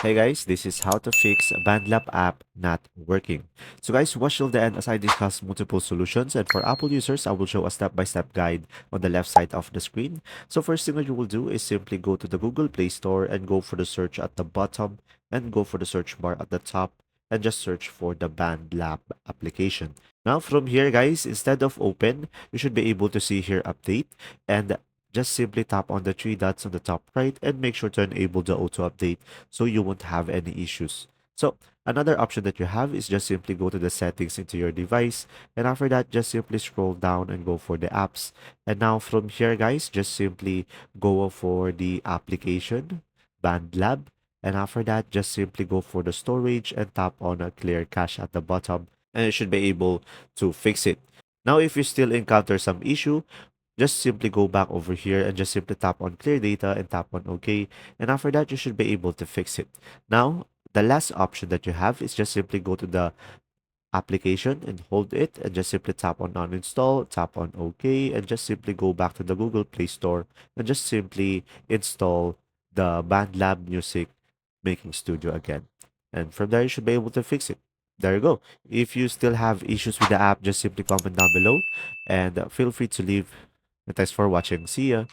Hey guys, this is how to fix BandLab app not working. So guys, watch till the end as I discuss multiple solutions, and for Apple users, I will show a step-by-step guide on the left side of the screen. So first thing that you will do is simply go to the Google Play Store and go for the search at the bottom and go for the search bar at the top and just search for the BandLab application. Now from here guys, instead of open, you should be able to see here update, and just simply tap on the three dots on the top right and make sure to enable the auto update so you won't have any issues. So another option that you have is just simply go to the settings into your device, and after that just simply scroll down and go for the apps. And now from here guys, just simply go for the application BandLab, and after that just simply go for the storage and tap on a clear cache at the bottom, and you should be able to fix it. Now if you still encounter some issue, just simply go back over here and just simply tap on clear data and tap on OK. And after that, you should be able to fix it. Now, the last option that you have is just simply go to the application and hold it and just simply tap on uninstall, tap on OK, and just simply go back to the Google Play Store and just simply install the BandLab Music Making Studio again. And from there, you should be able to fix it. There you go. If you still have issues with the app, just simply comment down below and feel free to leave. And thanks for watching. See ya.